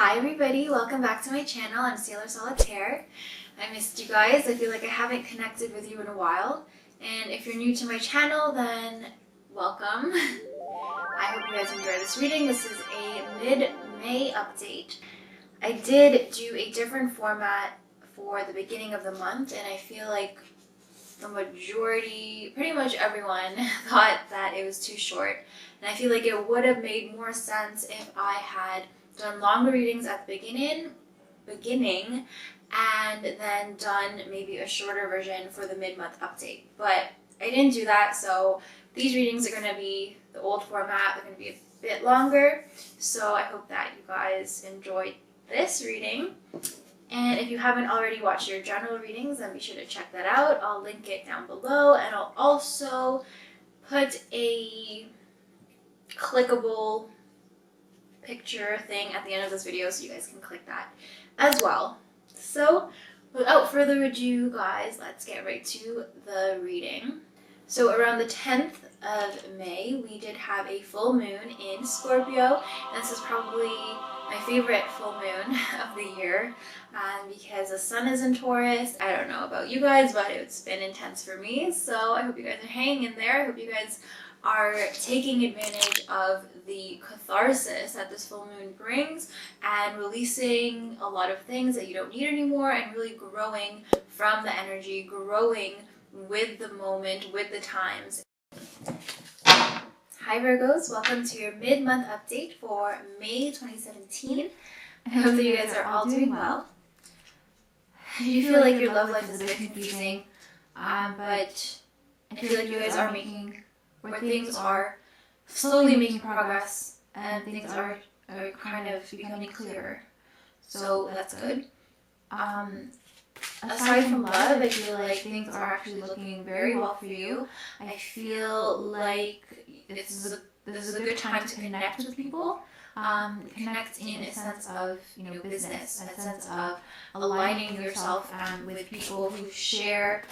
Hi everybody, welcome back to my channel. I'm Sailor Solitaire. I missed you guys. I feel like I haven't connected with you in a while. And if you're new to my channel, then welcome. I hope you guys enjoy this reading. This is a mid-May update. I did do a different format for the beginning of the month, and I feel like the majority, pretty much everyone, thought that it was too short. And I feel like it would have made more sense if I had done longer readings at the beginning and then done maybe a shorter version for the mid-month update. But I didn't do that, so these readings are going to be the old format. They're going to be a bit longer. So I hope that you guys enjoyed this reading. And if you haven't already watched your general readings, then be sure to check that out. I'll link it down below, and I'll also put a clickable picture thing at the end of this video so you guys can click that as well. So without further ado, guys, let's get right to the reading. So around the 10th of May, we did have a full moon in Scorpio, and this is probably my favorite full moon of the year because the sun is in Taurus. I don't know about you guys, but it's been intense for me, so I hope you guys are hanging in there. I hope you guys are taking advantage of the catharsis that this full moon brings and releasing a lot of things that you don't need anymore and really growing from the energy, growing with the moment, with the times. Hi Virgos, welcome to your mid-month update for May 2017. I hope that you guys are all doing well. If you feel like your love life is a bit confusing, but I feel like you guys are making, or things are slowly making progress, and things are kind of becoming clearer. So that's good. Aside from love, I feel like things are actually looking very well for you. I feel like this is a good time to connect with people. Connect in a sense of, business, a sense of aligning yourself with people who share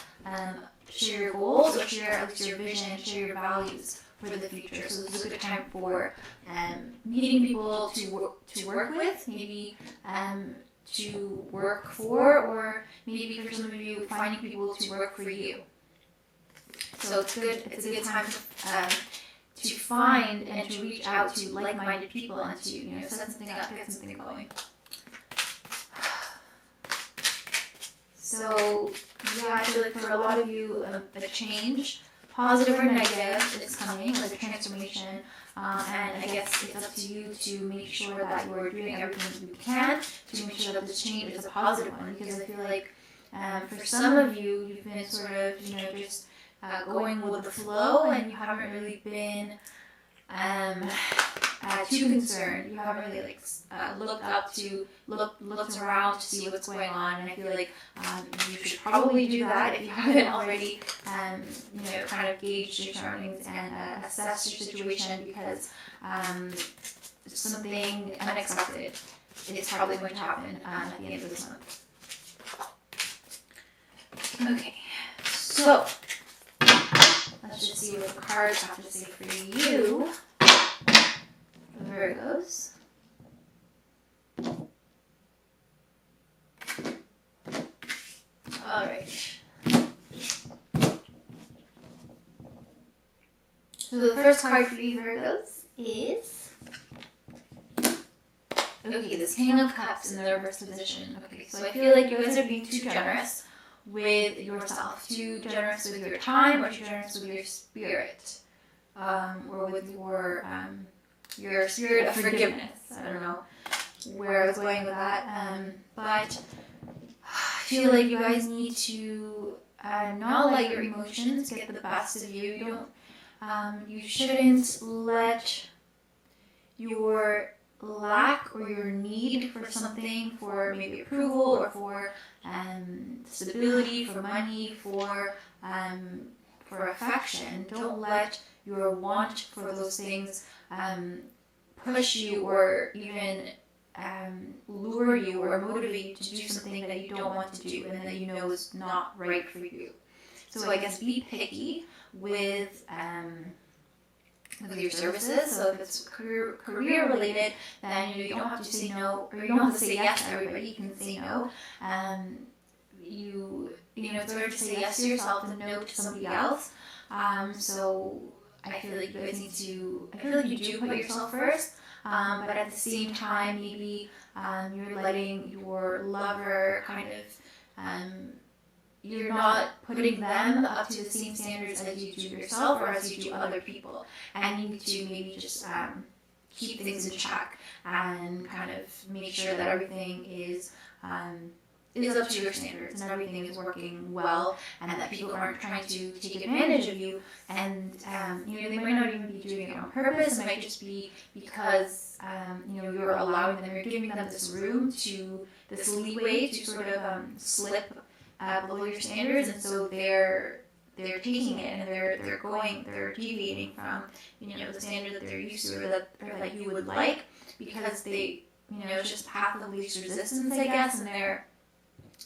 your goals, or share at least your vision, share your values for the future. So this is a good time for meeting people to work with, maybe to work for, or maybe for some of you, finding people to work for you. So it's a good time to find and to reach out to like-minded people and to set something up, get something going. So yeah, I feel like for a lot of you, a change, positive or negative, is coming, like a transformation. And I guess it's up to you to make sure that you're doing everything you can to make sure that this change is a positive one. Because I feel like for some of you, you've been sort of, just going with the flow, and you haven't really been too concerned. You haven't really looked around to see what's going on. And I feel like you should probably do that if you haven't already. Kind of gauge your surroundings and assess your situation, because something unexpected is probably going to happen at the end of this month. Okay, so let's just see what the cards have to say for you, Virgos. All right. So the first card for you, Virgos, is this King of Cups in the reverse position. Okay, so I feel like you guys are being too generous with yourself, too generous with your time, or too generous with your spirit, or with your spirit of forgiveness. I don't know where I was going with that, but I feel like you guys need to not let your emotions get the best of you. You shouldn't let your lack or your need for something, for maybe approval or for stability, for money, for affection. Don't let your want for those things push you, or even lure you or motivate you to do something that you don't want to do and that you know is not right for you. So I guess be picky with with your services. So if it's career related, then you don't have to say no, or you don't have to say yes to everybody. You can say no. It's better to say yes to yourself than no to somebody else. So I feel like you guys need to. I feel like you do put yourself first, but at the same time, maybe you're letting your lover kind of. You're not putting them up to the same standards as you do yourself or as you do other people. And you need to maybe just keep things in check and kind of make sure that everything is up to your standards and everything is working well, and that people aren't trying to take advantage of you. And they might not even be doing it on purpose. It might just be because you're allowing them, you're giving them this room to this leeway to sort of slip below your standards, and so they're taking it and they're deviating from the standard that they're used to, or that you would like, because they it's just path of least resistance, I guess, and they're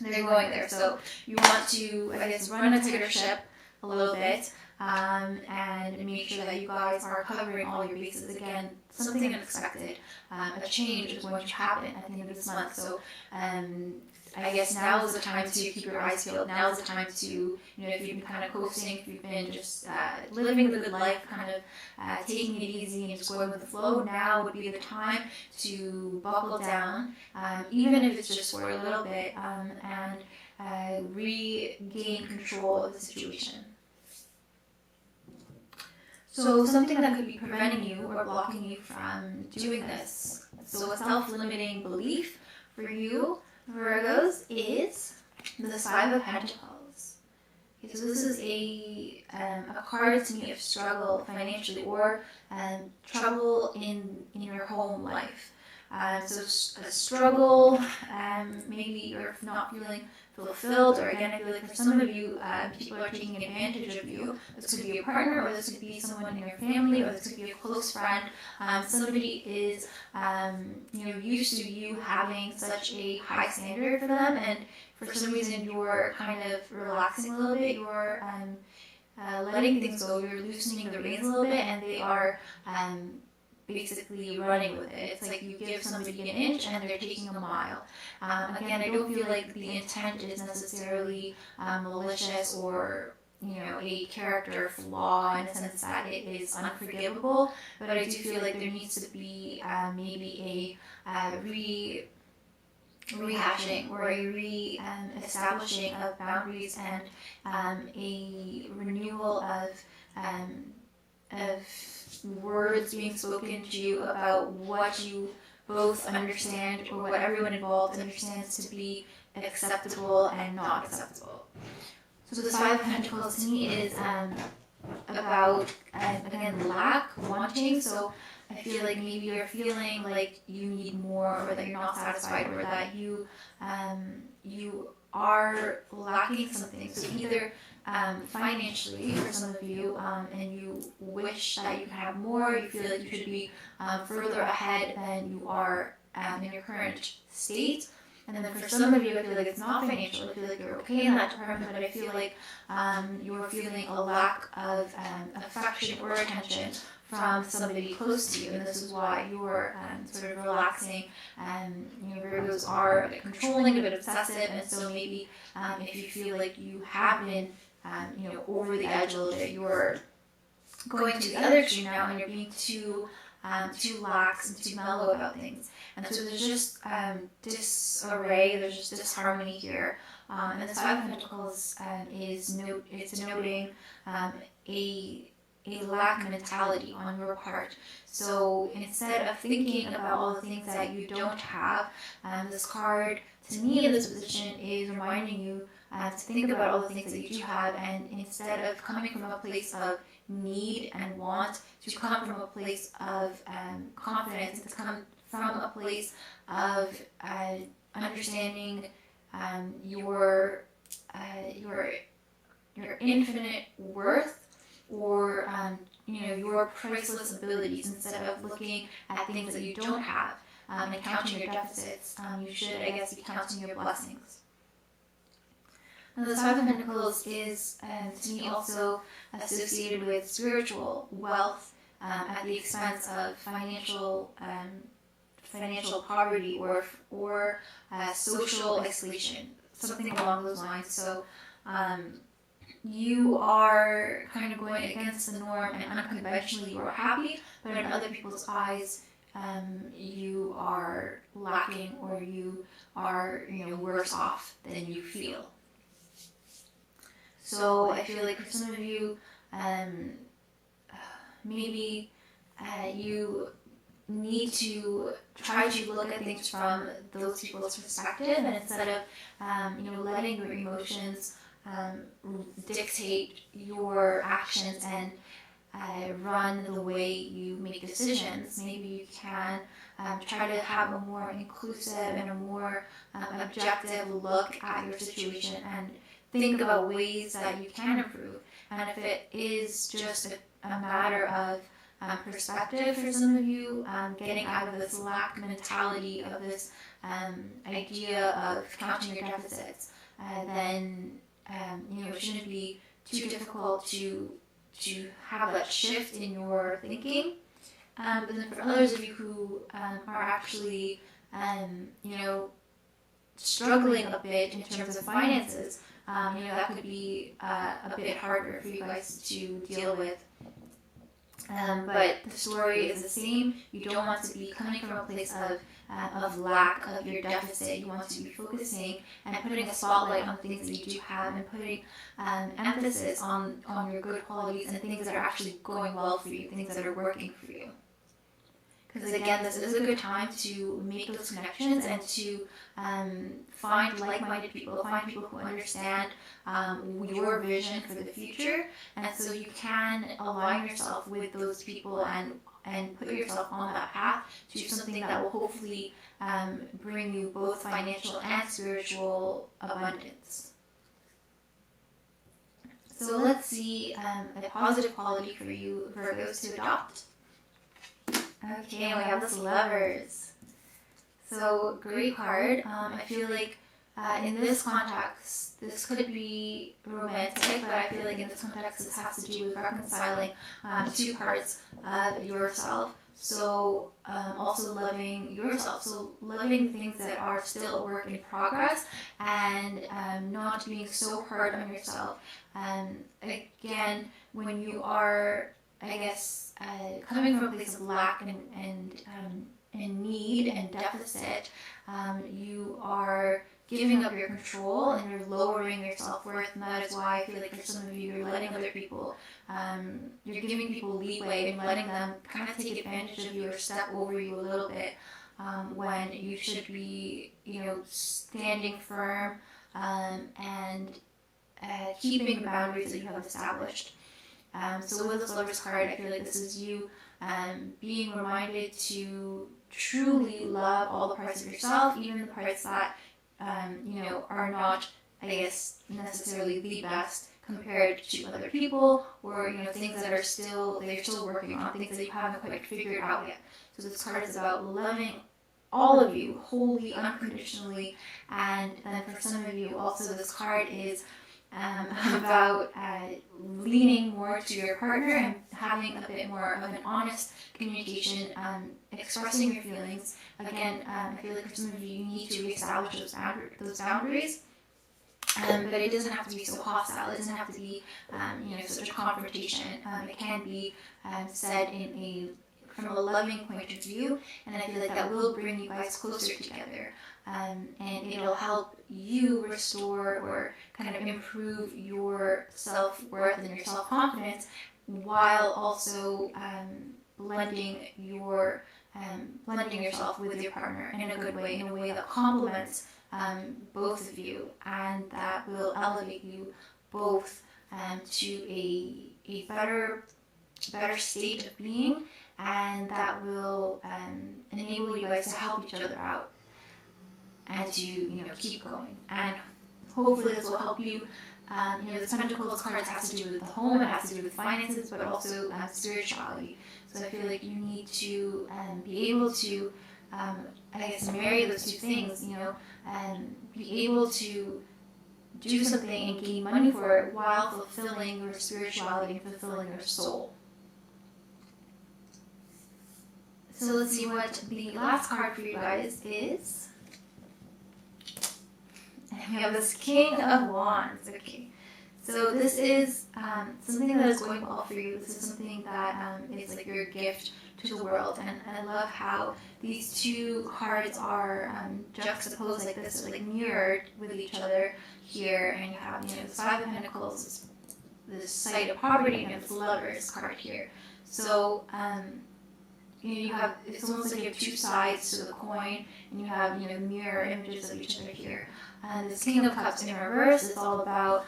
going there. So you want to, I guess, run a tighter ship a little bit, and make sure that you guys are covering all your bases. Again, something unexpected, a change is going to happen at the end of this month. So I guess now is the time to keep your eyes peeled. Now is the time to, if you've been kind of coasting, if you've been just living the good life, kind of taking it easy and just going with the flow, now would be the time to buckle down, even if it's just for a little bit, and regain control of the situation. So something that could be preventing you or blocking you from doing this. So a self-limiting belief for you, Virgos, is the 5 of Pentacles. Okay, so this is a card to me of struggle financially, or trouble in your home life. So a struggle, maybe you're not feeling fulfilled, or again, I feel like for some of you, people are taking advantage of you. This could be a partner, or this could be someone in your family, or this could be a close friend. Somebody is, used to you having such a high standard for them, and for some reason you're kind of relaxing a little bit, you're letting things go, you're loosening the reins a little bit, and they are basically running with it. It's like you give somebody an inch and they're taking a mile. Again, I don't feel like the intent is necessarily malicious or a character flaw in the sense that it is unforgivable, but I do feel like there needs to be maybe a rehashing or a re-establishing of boundaries, and a renewal of words being spoken to you about what you both understand, or what everyone involved understands to be acceptable and not acceptable. So this 5 of Pentacles to me is about, again, lack, wanting. So I feel like maybe you're feeling like you need more, or that you're not satisfied, or that you are lacking something. So either financially for some of you, and you wish that you could have more, you feel like you should be further ahead than you are in your current state. And then for some of you, I feel like it's not financial. I feel like you're okay in that department, but I feel like you're feeling a lack of affection or attention from somebody close to you, and this is why you're sort of relaxing. Virgos are a bit controlling, a bit obsessive, and so maybe if you feel like you have been over the edge a little bit, you're going to the other extreme now, and you're being too lax and too mellow about things. And so there's just disarray, there's just disharmony here. And the 5 of Pentacles is noting a lack mentality on your part. So instead of thinking about all the things that you don't have, this card to me in this position is reminding you to think about all the things that you do have, and instead of coming from a place of need and want, to come from a place of confidence, to come from a place of understanding your infinite worth, or your priceless abilities, instead of looking at things that you don't have and counting your deficits. You should, I guess, be counting your blessings. Now, the 5 of Pentacles is, to me, also associated with spiritual wealth, at the expense of financial poverty or social isolation, something along those lines. So you are kind of going against the norm, and unconventionally you are happy, but in other people's eyes, you are lacking, or you are, worse off than you feel. So I feel like for some of you, maybe you need to try to look at things from those people's perspective, and instead of letting your emotions dictate your actions and run the way you make decisions, maybe you can try to have a more inclusive and a more objective look at your situation and think about ways that you can improve. And if it is just a matter of perspective for some of you, getting out of this lack mentality, of this idea of counting your deficits, then it shouldn't be too difficult to have that shift in your thinking. But then for others of you who are actually struggling a bit in terms of finances, that could be a bit harder for you guys to deal with. But the story is the same. You don't want to be coming from a place of lack, of your deficit. You want to be focusing and putting a spotlight on things that you do have, and putting emphasis on your good qualities and things that are actually going well for you, things that are working for you. Because again, this is a good time to make those connections and to find like-minded people, find people who understand your vision for the future, and so you can align yourself with those people and put yourself on that path to something that will hopefully bring you both financial and spiritual abundance. So let's see a positive quality for you, Virgos, to adopt. Okay, and we have this Lovers. So, great card. I feel like in this context, this could be romantic, but I feel like in this context, this has to do with reconciling two parts of yourself. So, also loving yourself. So, loving things that are still a work in progress, and not being so hard on yourself. Again, when you are, I guess, coming from a place of lack and need and deficit, you are giving up your control and you're lowering your self-worth, and that is why I feel like for some of you, you're letting other people, you're giving people leeway and letting them kind of take advantage of you or step over you a little bit, when you should be, standing firm and keeping the boundaries that you have established. So with this Lover's card, I feel like this is you being reminded to truly love all the parts of yourself, even the parts that, are not, I guess, necessarily the best compared to other people, or, things that they're still working on, things that you haven't quite figured out yet. So this card is about loving all of you wholly, unconditionally, and then for some of you also this card is about leaning more to your partner and having a bit more of an honest communication, expressing your feelings. Again, I feel like for some of you, you need to reestablish those boundaries, but it doesn't have to be so hostile. It doesn't have to be, such a confrontation. It can be said from a loving point of view, and I feel like that will bring you guys closer together. And it'll help you restore or kind of improve your self-worth and your self-confidence, while also blending yourself with your partner in a good way, in a way that complements both of you, and that will elevate you both to a better state of being, and that will enable you guys to help each other out and to keep going. And hopefully this will help you. The Pentacles cards has to do with the home, it has to do with finances, but also spirituality. So I feel like you need to be able to, marry those two things. Be able to do something and gain money for it while fulfilling your spirituality and fulfilling your soul. So let's see what the last card for you guys is. And we have this King of Wands. Okay. So this is something that is going well for you. This is something that is like your gift to the world. And I love how these two cards are juxtaposed like this, or like mirrored with each other here. And you have, you know, the Five of Pentacles, this Sight of Poverty, and this Lovers card here. So you know, you have, it's almost like you have two sides to the coin, and you have, you know, mirror images of each other here. And this King of Cups in reverse is all about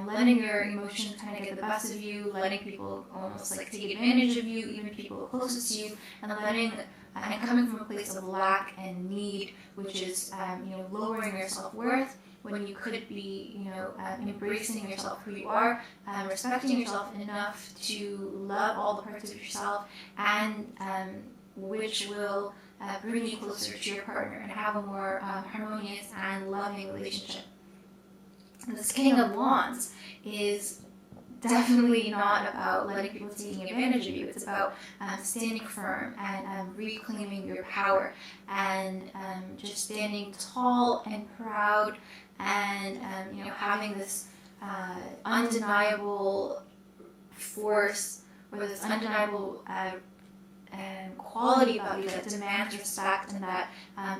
letting your emotions kind of get the best of you, letting people almost like take advantage of you, even people closest to you, and letting and coming from a place of lack and need, which is you know, lowering your self-worth when you could be, you know, embracing yourself who you are, respecting yourself enough to love all the parts of yourself, and which will bring you closer to your partner and have a more harmonious and loving relationship. And this King of Wands is definitely not about letting people taking advantage of you. It's about standing firm and reclaiming your power, and just standing tall and proud, and you know, having this undeniable force, or this undeniable quality about you that demands respect, and that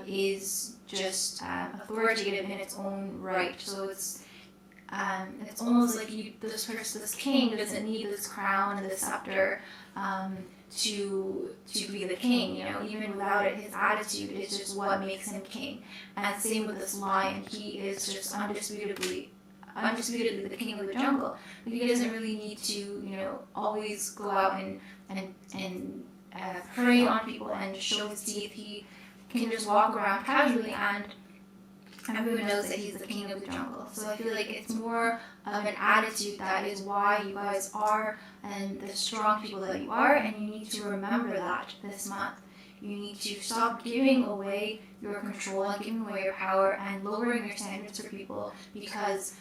is just authoritative in its own right. So it's almost like you, this king doesn't need this crown and this scepter to be the king. You know, even without it, his attitude is just what makes him king. And same with this lion; he is just undisputedly the king of the jungle. But he doesn't really need to, you know, always go out and prey on people and show his teeth. He can just walk around casually, and everyone knows that he's the king of the jungle. So I feel like it's more of an attitude that is why you guys are, and the strong people that you are, and you need to remember that this month. You need to stop giving away your control and giving away your power and lowering your standards for people because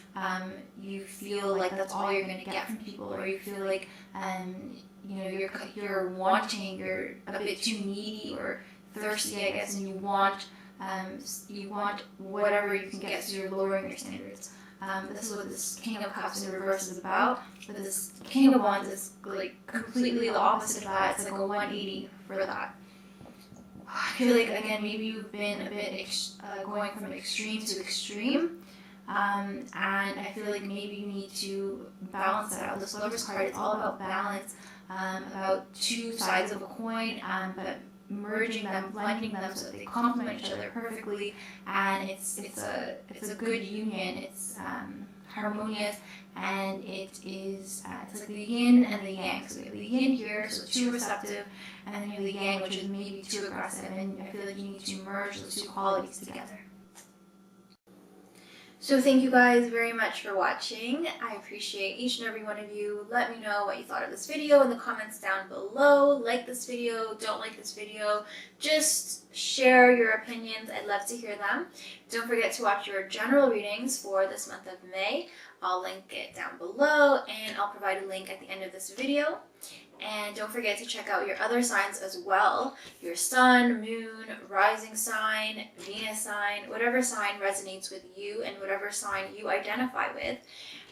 you feel like that's all you're going to get from people, or you feel like you know, you're wanting, you're a bit too needy or thirsty, I guess, and you want whatever you can get, so you're lowering your standards. This is what this King of Cups in reverse is about, but this King of Wands is like completely the opposite of that. It's like a 180 for that. I feel like, again, maybe you've been a bit going from extreme to extreme, and I feel like maybe you need to balance that out. This Lovers card is all about balance, about two sides of a coin, but merging them, blending them so that they complement each other perfectly, and it's a good union. It's harmonious, and it is it's like the yin and the yang. So we have the yin here, so too receptive, and then you have the yang, which is maybe too aggressive, and I feel like you need to merge those two qualities together. So thank you guys very much for watching. I appreciate each and every one of you. Let me know what you thought of this video in the comments down below. Like this video, don't like this video. Just share your opinions. I'd love to hear them. Don't forget to watch your general readings for this month of May. I'll link it down below, and I'll provide a link at the end of this video. And don't forget to check out your other signs as well. Your sun, moon, rising sign, Venus sign, whatever sign resonates with you and whatever sign you identify with.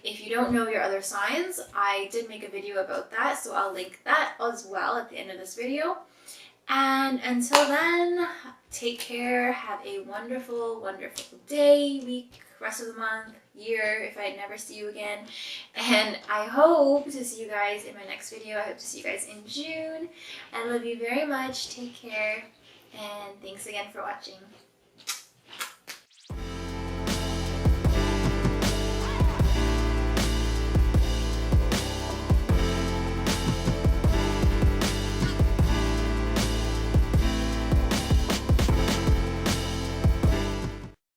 If you don't know your other signs, I did make a video about that, so I'll link that as well at the end of this video. And until then, take care, have a wonderful, wonderful day, week, rest of the month, year, if I never see you again. And I hope to see you guys in my next video. I hope to see you guys in June. I love you very much. Take care. And thanks again for watching.